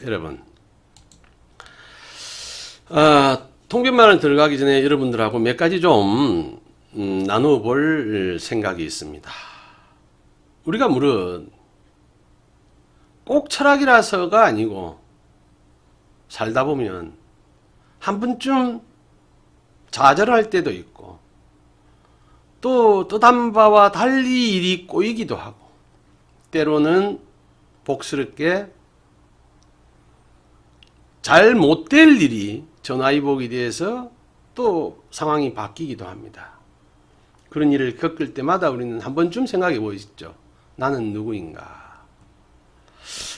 여러분. 통변만을 들어가기 전에 여러분들하고 몇 가지 좀 나누어 볼 생각이 있습니다. 우리가 물은 꼭 철학이라서가 아니고 살다 보면 한 번쯤 좌절할 때도 있고 또 뜻한 바와 달리 일이 꼬이기도 하고 때로는 복스럽게 잘 못될 일이 전화위복이 돼서 또 상황이 바뀌기도 합니다. 그런 일을 겪을 때마다 우리는 한 번쯤 생각해 보시죠. 나는 누구인가?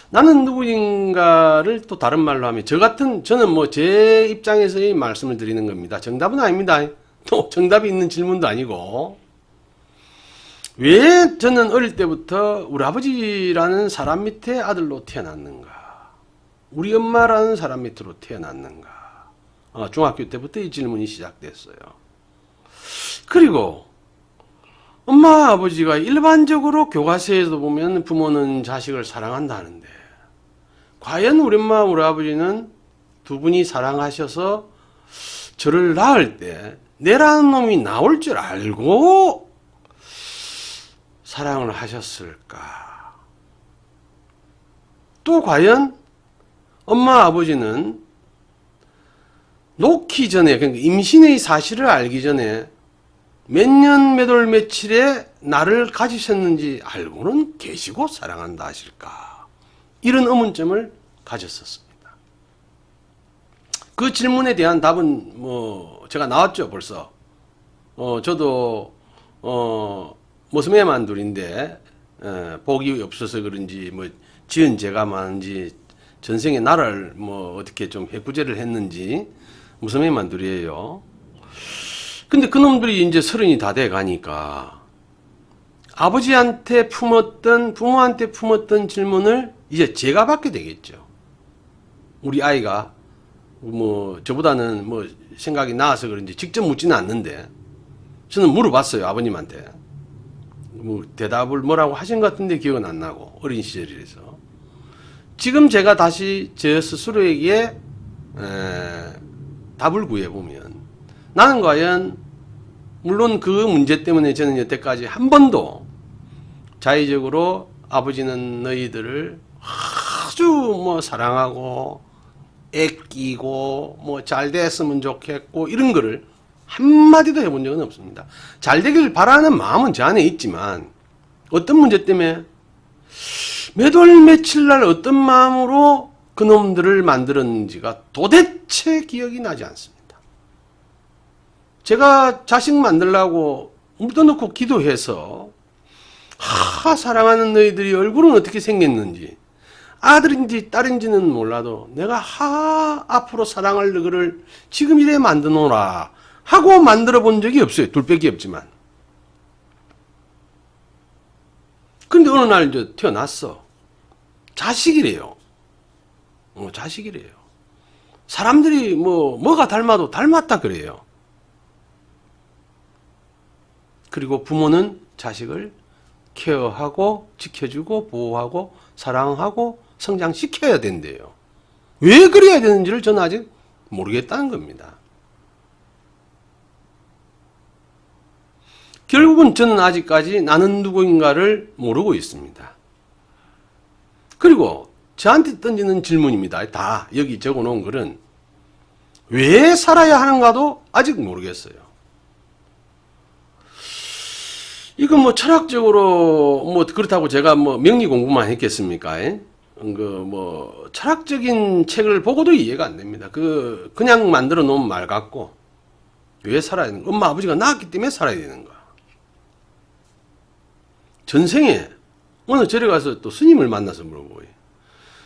나는 누구인가를 또 다른 말로 하면 저는 뭐 제 입장에서의 말씀을 드리는 겁니다. 정답은 아닙니다. 또 정답이 있는 질문도 아니고 왜 저는 어릴 때부터 우리 아버지라는 사람 밑에 아들로 태어났는가? 우리 엄마라는 사람 밑으로 태어났는가? 중학교 때부터 이 질문이 시작됐어요. 그리고 엄마 아버지가 일반적으로 교과서에도 보면 부모는 자식을 사랑한다는데 과연 우리 엄마 우리 아버지는 두 분이 사랑하셔서 저를 낳을 때 내라는 놈이 나올 줄 알고 사랑을 하셨을까? 또 과연 엄마 아버지는 놓기 전에, 그러니까 임신의 사실을 알기 전에 몇 년 몇 월 며칠에 나를 가지셨는지 알고는 계시고 사랑한다 하실까? 이런 의문점을 가졌었습니다. 그 질문에 대한 답은 제가 나왔죠 벌써. 저도 모스매만 둘인데 복이 없어서 그런지 지은 죄가 많은지 전생에 나를 어떻게 좀 해구제를 했는지 무슨애만 둘이에요. 근데 그놈들이 이제 30이 다 돼 가니까 아버지한테 부모한테 품었던 질문을 이제 제가 받게 되겠죠. 우리 아이가 저보다는 생각이 나아서 그런지 직접 묻지는 않는데 저는 물어봤어요. 아버님한테. 대답을 뭐라고 하신 것 같은데 기억은 안 나고 어린 시절이라서. 지금 제가 다시 제 스스로에게 답을 구해보면 나는 과연 물론 그 문제 때문에 저는 여태까지 한 번도 자의적으로 아버지는 너희들을 아주 사랑하고 애끼고 잘 됐으면 좋겠고 이런 거를 한마디도 해본 적은 없습니다. 잘 되길 바라는 마음은 제 안에 있지만 어떤 문제 때문에 몇 월 며칠 날 어떤 마음으로 그놈들을 만들었는지가 도대체 기억이 나지 않습니다. 제가 자식 만들려고 묻어놓고 기도해서 사랑하는 너희들이 얼굴은 어떻게 생겼는지 아들인지 딸인지는 몰라도 내가 앞으로 사랑할 너희를 지금 이래 만드노라 하고 만들어 본 적이 없어요. 둘밖에 없지만. 근데 어느 날 이제 태어났어. 자식이래요. 자식이래요. 사람들이 뭐가 닮아도 닮았다 그래요. 그리고 부모는 자식을 케어하고 지켜주고 보호하고 사랑하고 성장시켜야 된대요. 왜 그래야 되는지를 저는 아직 모르겠다는 겁니다. 결국은 저는 아직까지 나는 누구인가를 모르고 있습니다. 그리고 저한테 던지는 질문입니다. 다 여기 적어놓은 글은 왜 살아야 하는가도 아직 모르겠어요. 이거 철학적으로 그렇다고 제가 명리 공부만 했겠습니까? 철학적인 책을 보고도 이해가 안 됩니다. 그냥 만들어 놓은 말 같고 왜 살아야 되는가? 엄마 아버지가 낳았기 때문에 살아야 되는가? 전생에 오늘 절에 가서 또 스님을 만나서 물어보고요.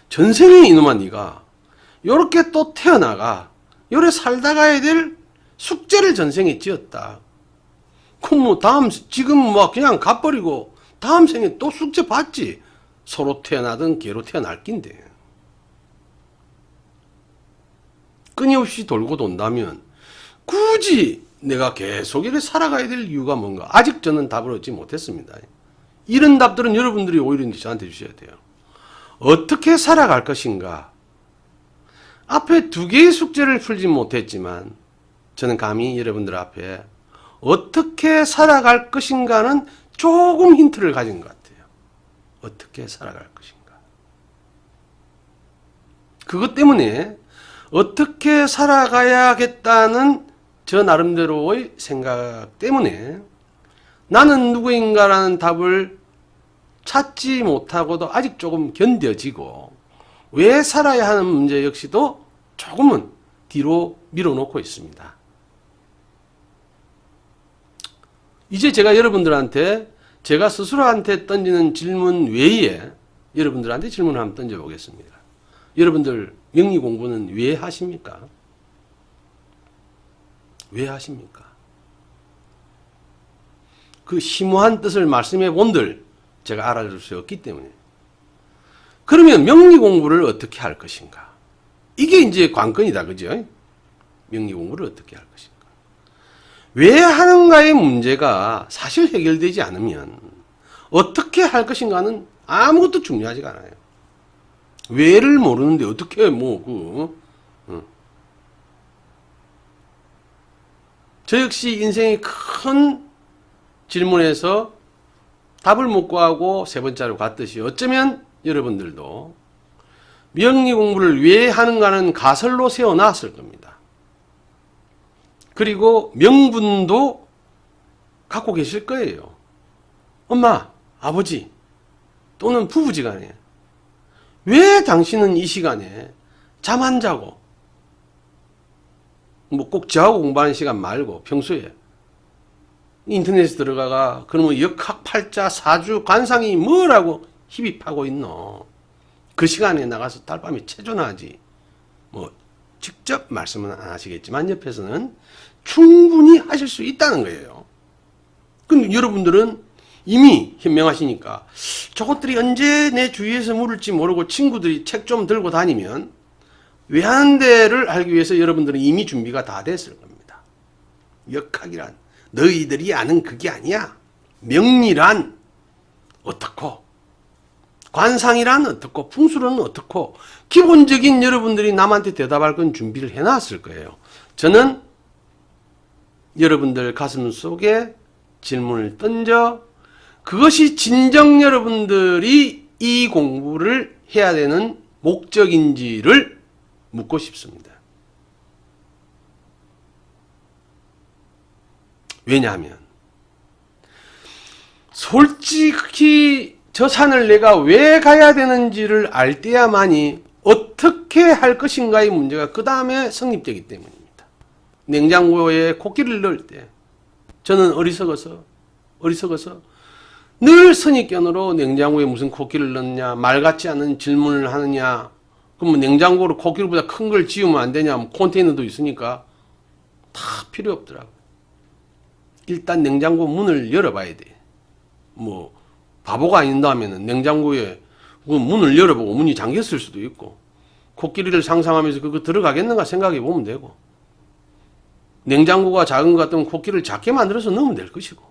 전생에 이놈아 네가 요렇게 또 태어나가 요래 살다 가야 될 숙제를 전생에 지었다. 그럼 지금 그냥 가버리고 다음 생에 또 숙제 받지. 소로 태어나든 개로 태어날 낀데. 끊임없이 돌고 돈다면 굳이 내가 계속 이렇게 살아가야 될 이유가 뭔가? 아직 저는 답을 얻지 못했습니다. 이런 답들은 여러분들이 오히려 저한테 주셔야 돼요. 어떻게 살아갈 것인가? 앞에 두 개의 숙제를 풀지 못했지만 저는 감히 여러분들 앞에 어떻게 살아갈 것인가는 조금 힌트를 가진 것 같아요. 어떻게 살아갈 것인가. 그것 때문에 어떻게 살아가야겠다는 저 나름대로의 생각 때문에 나는 누구인가라는 답을 찾지 못하고도 아직 조금 견뎌지고 왜 살아야 하는 문제 역시도 조금은 뒤로 밀어놓고 있습니다. 이제 제가 여러분들한테 제가 스스로한테 던지는 질문 외에 여러분들한테 질문을 한번 던져보겠습니다. 여러분들 명리 공부는 왜 하십니까? 왜 하십니까? 그 심오한 뜻을 말씀해 본들 제가 알아줄 수 없기 때문에. 그러면 명리 공부를 어떻게 할 것인가? 이게 이제 관건이다, 그죠? 명리 공부를 어떻게 할 것인가? 왜 하는가의 문제가 사실 해결되지 않으면 어떻게 할 것인가는 아무것도 중요하지가 않아요. 왜를 모르는데 어떻게 저 역시 인생의 큰 질문에서 답을 못 구하고 세 번째로 갔듯이 어쩌면 여러분들도 명리 공부를 왜 하는가는 가설로 세워놨을 겁니다. 그리고 명분도 갖고 계실 거예요. 엄마, 아버지 또는 부부지간에 왜 당신은 이 시간에 잠 안 자고 꼭 저하고 공부하는 시간 말고 평소에 인터넷에 들어가가 그러면 역학, 팔자, 사주, 관상이 뭐라고 희비하고 있노. 그 시간에 나가서 달밤에 체조나지. 직접 말씀은 안 하시겠지만 옆에서는 충분히 하실 수 있다는 거예요. 근데 여러분들은 이미 현명하시니까 저것들이 언제 내 주위에서 물을지 모르고 친구들이 책 좀 들고 다니면 왜 하는데를 알기 위해서 여러분들은 이미 준비가 다 됐을 겁니다. 역학이란 너희들이 아는 그게 아니야. 명리란 어떻고 관상이란 어떻고 풍수는 어떻고 기본적인 여러분들이 남한테 대답할 건 준비를 해놨을 거예요. 저는 여러분들 가슴 속에 질문을 던져 그것이 진정 여러분들이 이 공부를 해야 되는 목적인지를 묻고 싶습니다. 왜냐하면 솔직히 저 산을 내가 왜 가야 되는지를 알 때야만이 어떻게 할 것인가의 문제가 그 다음에 성립되기 때문입니다. 냉장고에 코끼리를 넣을 때 저는 어리석어서 늘 선입견으로 냉장고에 무슨 코끼리를 넣느냐, 말 같지 않은 질문을 하느냐, 그러면 냉장고로 코끼리보다 큰 걸 지으면 안 되냐, 컨테이너도 있으니까 다 필요 없더라고요. 일단 냉장고 문을 열어봐야 돼. 바보가 아닌다면은 냉장고에 문을 열어보고 문이 잠겼을 수도 있고, 코끼리를 상상하면서 그거 들어가겠는가 생각해 보면 되고, 냉장고가 작은 것 같으면 코끼리를 작게 만들어서 넣으면 될 것이고.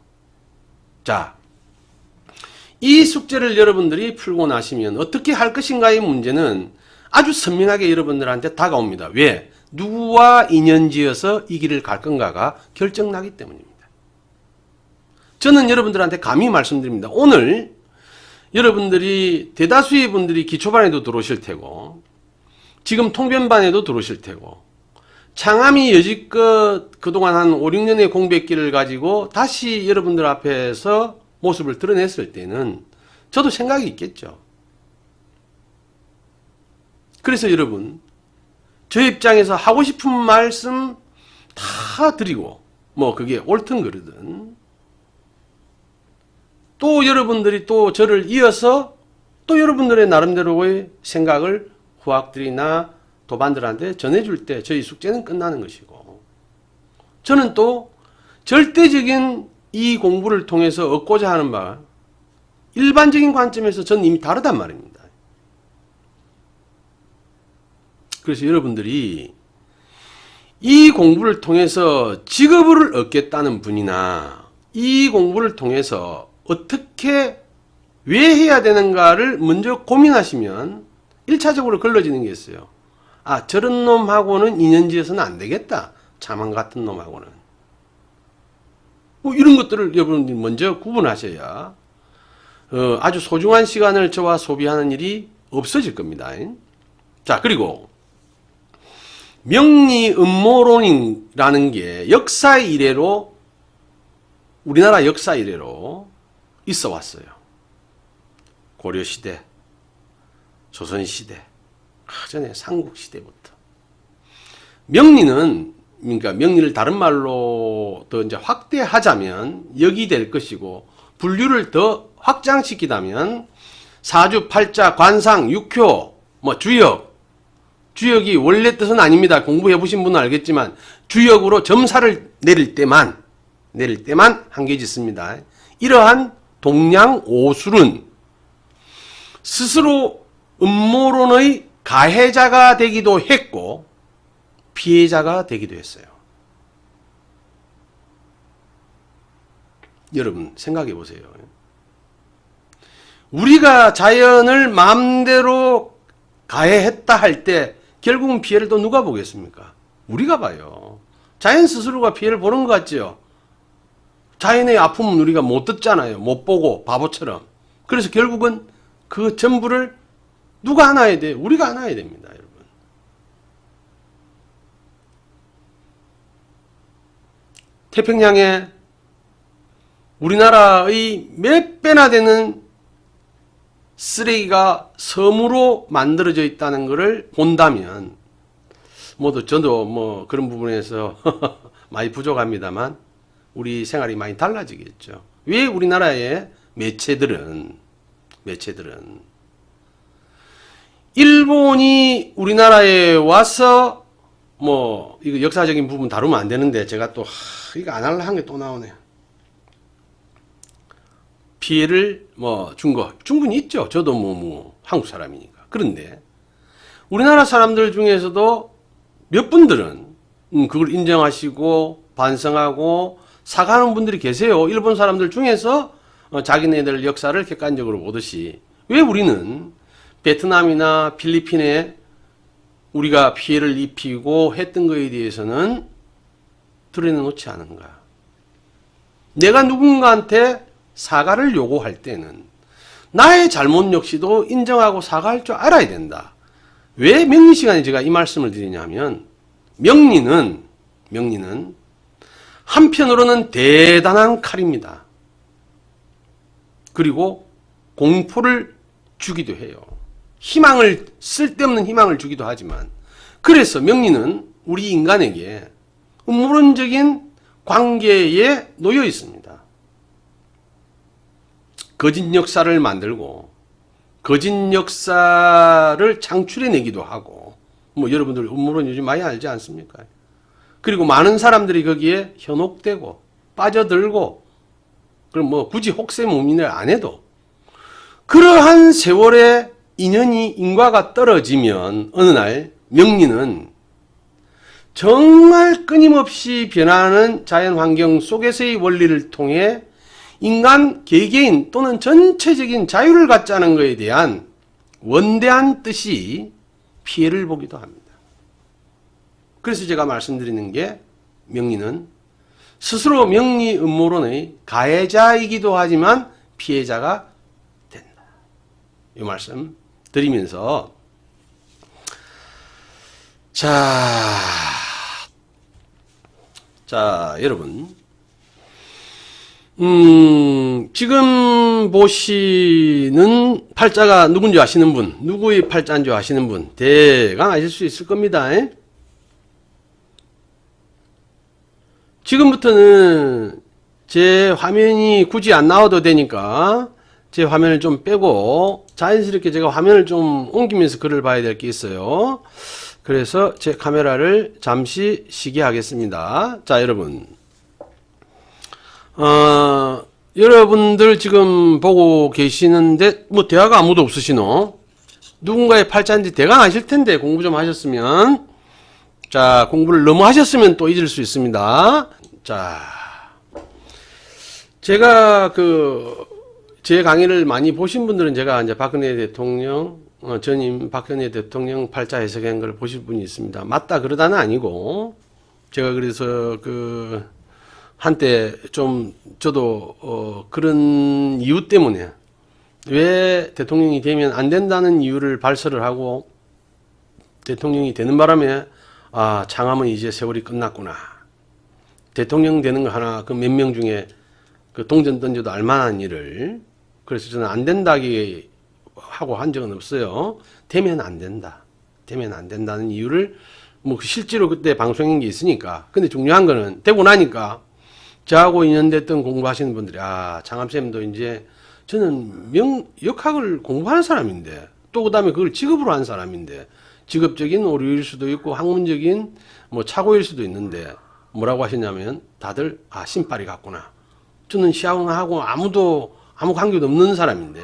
자, 이 숙제를 여러분들이 풀고 나시면 어떻게 할 것인가의 문제는 아주 선명하게 여러분들한테 다가옵니다. 왜? 누구와 인연지어서 이 길을 갈 건가가 결정나기 때문입니다. 저는 여러분들한테 감히 말씀드립니다. 오늘 여러분들이 대다수의 분들이 기초반에도 들어오실 테고 지금 통변반에도 들어오실 테고 창암이 여지껏 그동안 한 5, 6년의 공백기를 가지고 다시 여러분들 앞에서 모습을 드러냈을 때는 저도 생각이 있겠죠. 그래서 여러분, 저 입장에서 하고 싶은 말씀 다 드리고 그게 옳든 그르든 또 여러분들이 또 저를 이어서 또 여러분들의 나름대로의 생각을 후학들이나 도반들한테 전해줄 때 저희 숙제는 끝나는 것이고, 저는 또 절대적인 이 공부를 통해서 얻고자 하는 바 일반적인 관점에서 저는 이미 다르단 말입니다. 그래서 여러분들이 이 공부를 통해서 직업을 얻겠다는 분이나 이 공부를 통해서 어떻게 왜 해야 되는가를 먼저 고민하시면 1차적으로 걸러지는 게 있어요. 아, 저런 놈하고는 인연지어서는 안 되겠다. 자만 같은 놈하고는. 뭐 이런 것들을 여러분들이 먼저 구분하셔야 아주 소중한 시간을 저와 소비하는 일이 없어질 겁니다. 자, 그리고 명리 음모론이라는 게 역사 이래로, 우리나라 역사 이래로 있어 왔어요. 고려시대, 조선시대, 전에 삼국시대부터. 명리는, 그러니까 명리를 다른 말로 더 이제 확대하자면 역이 될 것이고, 분류를 더 확장시키다면 사주, 팔자, 관상, 육효, 뭐 주역, 주역이 원래 뜻은 아닙니다. 공부해 보신 분은 알겠지만 주역으로 점사를 내릴 때만 한계 짓습니다. 이러한 동양오술은 스스로 음모론의 가해자가 되기도 했고 피해자가 되기도 했어요. 여러분 생각해 보세요. 우리가 자연을 마음대로 가해했다 할 때 결국은 피해를 또 누가 보겠습니까? 우리가 봐요. 자연 스스로가 피해를 보는 것 같죠? 자연의 아픔은 우리가 못 듣잖아요. 못 보고 바보처럼. 그래서 결국은 그 전부를 누가 안아야 돼? 우리가 안아야 됩니다, 여러분. 태평양에 우리나라의 몇 배나 되는 쓰레기가 섬으로 만들어져 있다는 것을 본다면, 저도 뭐 그런 부분에서 많이 부족합니다만, 우리 생활이 많이 달라지겠죠. 왜 우리나라의 매체들은 일본이 우리나라에 와서 이거 역사적인 부분 다루면 안 되는데 제가 또 이거 안 하려 한 게 또 나오네요. 피해를 준 거 충분히 있죠. 저도 한국 사람이니까. 그런데 우리나라 사람들 중에서도 몇 분들은 그걸 인정하시고 반성하고 사과하는 분들이 계세요. 일본 사람들 중에서 자기네들 역사를 객관적으로 보듯이. 왜 우리는 베트남이나 필리핀에 우리가 피해를 입히고 했던 것에 대해서는 드러내놓지 않은가? 내가 누군가한테 사과를 요구할 때는 나의 잘못 역시도 인정하고 사과할 줄 알아야 된다. 왜 명리 시간에 제가 이 말씀을 드리냐면, 명리는 한편으로는 대단한 칼입니다. 그리고 공포를 주기도 해요. 쓸데없는 희망을 주기도 하지만, 그래서 명리는 우리 인간에게 음모론적인 관계에 놓여 있습니다. 거짓 역사를 만들고 거짓 역사를 창출해내기도 하고, 여러분들 음모론 요즘 많이 알지 않습니까? 그리고 많은 사람들이 거기에 현혹되고 빠져들고, 그럼 굳이 혹세무민을 안 해도 그러한 세월의 인연이 인과가 떨어지면 어느 날 명리는 정말 끊임없이 변하는 자연환경 속에서의 원리를 통해 인간 개개인 또는 전체적인 자유를 갖자는 것에 대한 원대한 뜻이 피해를 보기도 합니다. 그래서 제가 말씀드리는 게, 명리는 스스로 명리 음모론의 가해자이기도 하지만 피해자가 된다. 이 말씀 드리면서, 자, 여러분. 지금 보시는 팔자가 누군지 아시는 분, 누구의 팔자인지 아시는 분, 대강 아실 수 있을 겁니다. 지금부터는 제 화면이 굳이 안 나와도 되니까 제 화면을 좀 빼고 자연스럽게 제가 화면을 좀 옮기면서 글을 봐야 될 게 있어요. 그래서 제 카메라를 잠시 쉬게 하겠습니다. 자, 여러분. 여러분들 지금 보고 계시는데, 대화가 아무도 없으시노? 누군가의 팔자인지 대강 아실 텐데, 공부 좀 하셨으면. 자, 공부를 너무 하셨으면 또 잊을 수 있습니다. 자, 제가 제 강의를 많이 보신 분들은 제가 이제 박근혜 대통령, 전임 박근혜 대통령 팔자 해석한 걸 보실 분이 있습니다. 맞다 그러다는 아니고 제가 그래서 그 한때 좀 저도 그런 이유 때문에 왜 대통령이 되면 안 된다는 이유를 발설을 하고 대통령이 되는 바람에 아 장하면 이제 세월이 끝났구나. 대통령 되는 거 하나 그 몇 명 중에 그 동전 던져도 알만한 일을 그래서 저는 안 된다기 하고 한 적은 없어요. 되면 안 된다. 되면 안 된다는 이유를 뭐 실제로 그때 방송인 게 있으니까. 근데 중요한 거는 되고 나니까 저하고 인연됐던 공부하시는 분들이 아 장암쌤도 이제 저는 역학을 공부하는 사람인데 또 그다음에 그걸 직업으로 한 사람인데 직업적인 오류일 수도 있고 학문적인 뭐 착오일 수도 있는데 뭐라고 하셨냐면 다들 아 신발이 같구나. 저는 시험하고 아무 관계도 없는 사람인데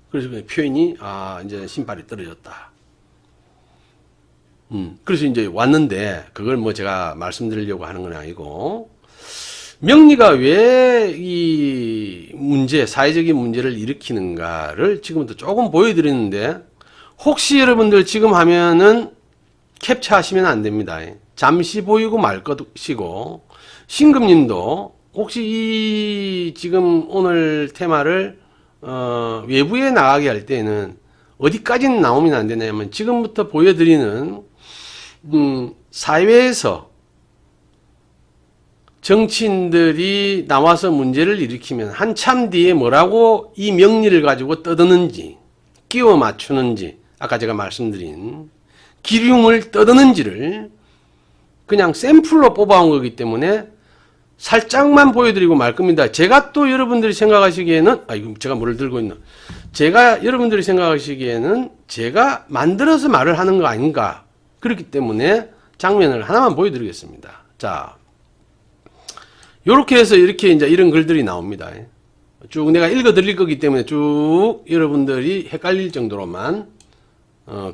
그래서 그 표현이 아 이제 신발이 떨어졌다. 그래서 이제 왔는데 그걸 뭐 제가 말씀드리려고 하는 건 아니고 명리가 왜 이 문제 사회적인 문제를 일으키는가를 지금부터 조금 보여드리는데 혹시 여러분들 지금 하면은 캡처하시면 안 됩니다. 잠시 보이고 말 것이고 신금님도 혹시 이 지금 오늘 테마를 외부에 나가게 할 때는 어디까지는 나오면 안 되냐면 지금부터 보여드리는 사회에서 정치인들이 나와서 문제를 일으키면 한참 뒤에 뭐라고 이 명리를 가지고 떠드는지 끼워 맞추는지 아까 제가 말씀드린 기륭을 떠드는지를 그냥 샘플로 뽑아온 거기 때문에 살짝만 보여드리고 말 겁니다. 제가 또 여러분들이 생각하시기에는 이거 제가 뭘 들고 있나? 제가 여러분들이 생각하시기에는 제가 만들어서 말을 하는 거 아닌가? 그렇기 때문에 장면을 하나만 보여드리겠습니다. 자, 요렇게 해서 이렇게 이제 이런 글들이 나옵니다. 쭉 내가 읽어드릴 거기 때문에 쭉 여러분들이 헷갈릴 정도로만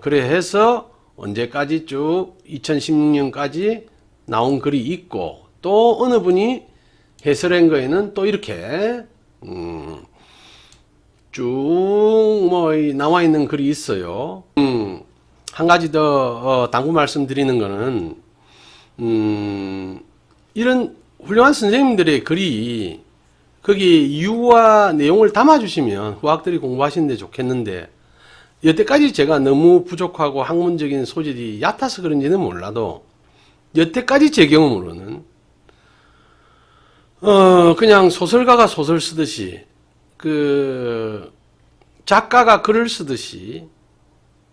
그래 해서 언제까지 쭉 2016년까지 나온 글이 있고 또 어느 분이 해설한 거에는 또 이렇게 쭉 뭐 나와 있는 글이 있어요. 한 가지 더 당부 말씀드리는 거는 이런 훌륭한 선생님들의 글이 거기 이유와 내용을 담아주시면 후학들이 공부하시는데 좋겠는데 여태까지 제가 너무 부족하고 학문적인 소질이 얕아서 그런지는 몰라도 여태까지 제 경험으로는 그냥 소설가가 소설 쓰듯이 그 작가가 글을 쓰듯이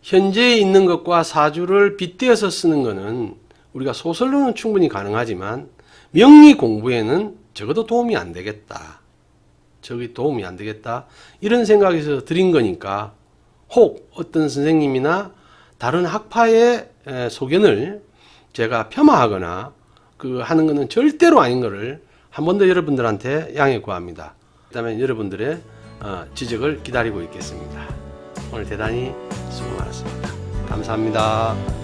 현재에 있는 것과 사주를 빗대어서 쓰는 것은 우리가 소설로는 충분히 가능하지만 명리 공부에는 적어도 도움이 안 되겠다. 저기 도움이 안 되겠다. 이런 생각에서 드린 거니까 혹 어떤 선생님이나 다른 학파의 소견을 제가 폄하하거나 그 하는 것은 절대로 아닌 것을 한 번 더 여러분들한테 양해 구합니다. 그다음에 여러분들의 지적을 기다리고 있겠습니다. 오늘 대단히 수고 많았습니다. 감사합니다.